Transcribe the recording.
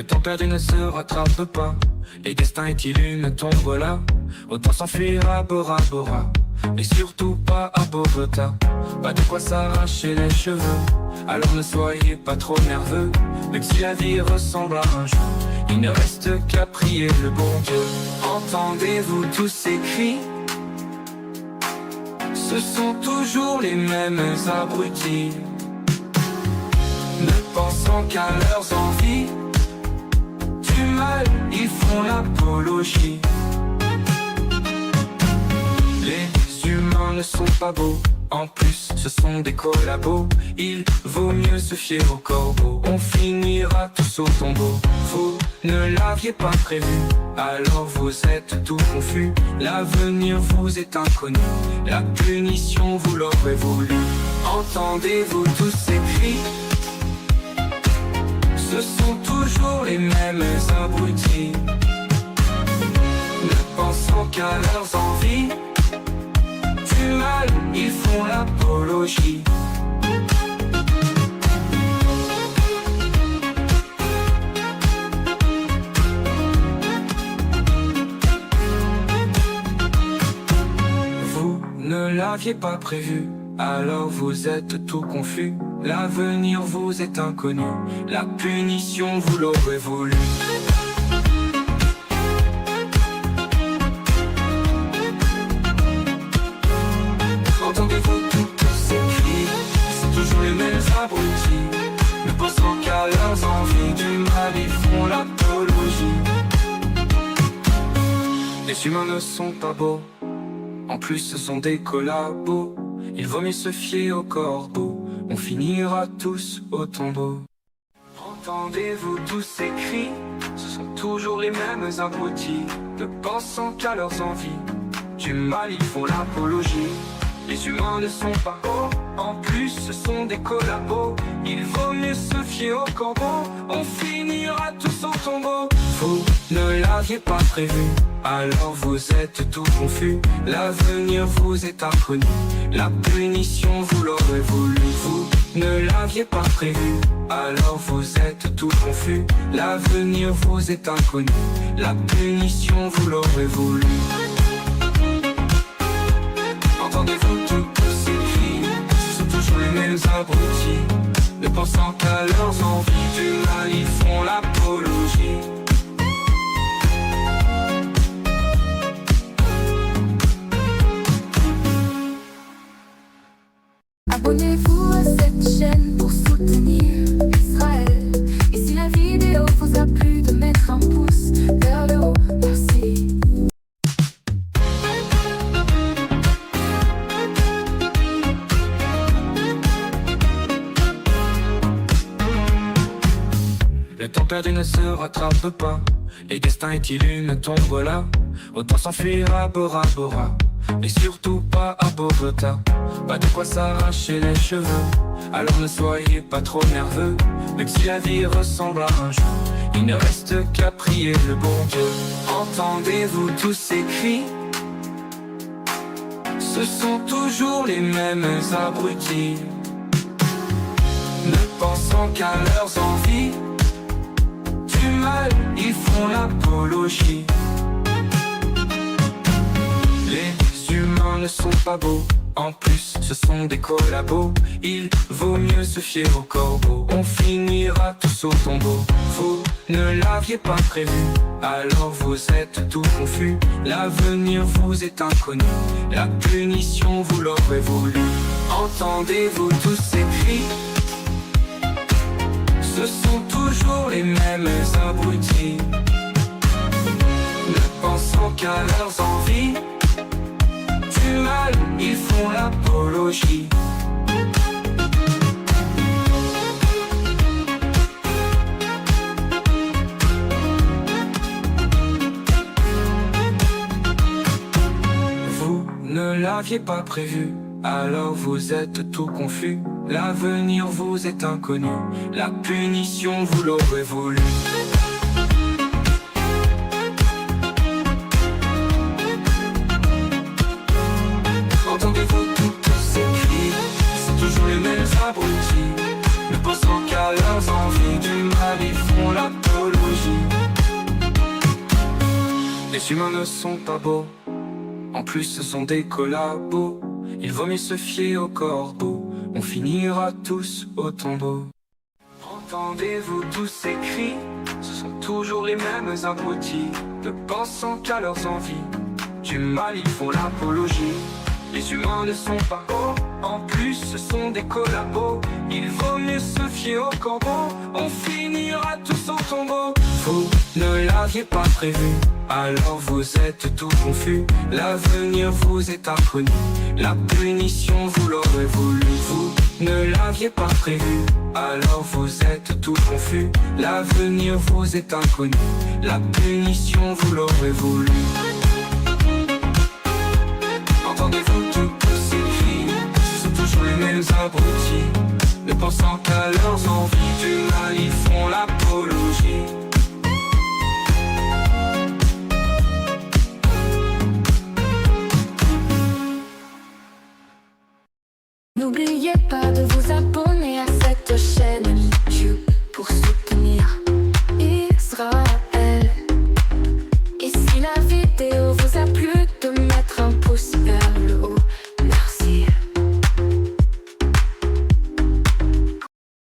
Le temps perdu ne se rattrape pas. Et destin est-il une tombola? Autant s'enfuir à Bora Bora, et surtout pas à Bogota. Pas de quoi s'arracher les cheveux, alors ne soyez pas trop nerveux. Même si la vie ressemble à un jeu, il ne reste qu'à prier le bon Dieu. Entendez-vous tous ces cris? Ce sont toujours les mêmes abrutis, ne pensant qu'à leurs envies. Du mal, ils font l'apologie. Les humains ne sont pas beaux, en plus ce sont des collabos. Il vaut mieux se fier aux corbeaux, on finira tous au tombeau. Vous ne l'aviez pas prévu, alors vous êtes tout confus. L'avenir vous est inconnu, la punition vous l'aurez voulu. Entendez-vous tous ces cris? Ce sont toujours les mêmes abrutis, ne pensant qu'à leurs envies. Du mal, ils font l'apologie. Vous ne l'aviez pas prévu, alors vous êtes tout confus. L'avenir vous est inconnu, la punition vous l'aurez voulu. Entendez-vous tous ces cris? C'est toujours les mêmes abrutis, ne pensant qu'à leurs envies. Du mal, ils font l'apologie. Les humains ne sont pas beaux, en plus ce sont des collabos. Il vaut mieux se fier aux corbeaux, on finira tous au tombeau. Entendez-vous tous ces cris? Ce sont toujours les mêmes abrutis, ne pensant qu'à leurs envies. Du mal, ils font l'apologie. Les humains ne sont pas beaux, en plus ce sont des collabos. Il vaut mieux se fier aux corbeaux, on finira tous au tombeau. Vous ne l'aviez pas prévu, alors vous êtes tout confus. L'avenir vous est inconnu, la punition vous l'aurez voulu. Vous ne l'aviez pas prévu, alors vous êtes tout confus. L'avenir vous est inconnu, la punition vous l'aurez voulu. Entendez-vous tous ces cris? Ce sont toujours les mêmes abrutis, ne pensant qu'à leurs envies. Du mal, ils font l'apologie. Abonnez-vous à cette chaîne pour soutenir Israël. Et si la vidéo vous a plu, de mettre un pouce vers le haut. Merci. Le temps perdu ne se rattrape pas. Et destin est-il une tombola? Autant s'enfuir à Bora Bora, et surtout pas à Bogota. Pas de quoi s'arracher les cheveux, alors ne soyez pas trop nerveux. Même si la vie ressemble à un jeu, il ne reste qu'à prier le bon Dieu. Entendez-vous tous ces cris? Ce sont toujours les mêmes abrutis, ne pensant qu'à leurs envies. Du mal, ils font l'apologie. Les humains ne sont pas beaux, en plus ce sont des collabos. Il vaut mieux se fier aux corbeaux, on finira tous au tombeau. Vous ne l'aviez pas prévu, alors vous êtes tout confus. L'avenir vous est inconnu, la punition vous l'aurez voulu. Entendez-vous tous ces cris? Ce sont toujours les mêmes abrutis, ne pensant qu'à leurs envies. Du mal, ils font l'apologie. Vous ne l'aviez pas prévu, alors vous êtes tout confus. L'avenir vous est inconnu, la punition vous l'aurez voulu. Entendez-vous tous ces cris? C'est toujours les mêmes abrutis, ne pensant qu'à leurs envies. Du mal, ils font l'apologie. Les humains ne sont pas beaux, en plus ce sont des collabos. Il vaut mieux se fier aux corbeaux, on finira tous au tombeau. Entendez-vous tous ces cris? Ce sont toujours les mêmes abrutis, ne pensant qu'à leurs envies. Du mal ils font l'apologie. Les humains ne sont pas beaux, en plus ce sont des collabos. Il vaut mieux se fier aux corbeaux, on finira tous au tombeau. Vous ne l'aviez pas prévu, alors vous êtes tout confus. L'avenir vous est inconnu, la punition vous l'aurez voulu. Vous ne l'aviez pas prévu, alors vous êtes tout confus. L'avenir vous est inconnu, la punition vous l'aurez voulu. Entendez-vous tous ces cris? Ce sont toujours les mêmes abrutis, ne pensant qu'à leurs envies. Du mal ils font l'apologie. N'oubliez pas de vous abonner à cette chaîne.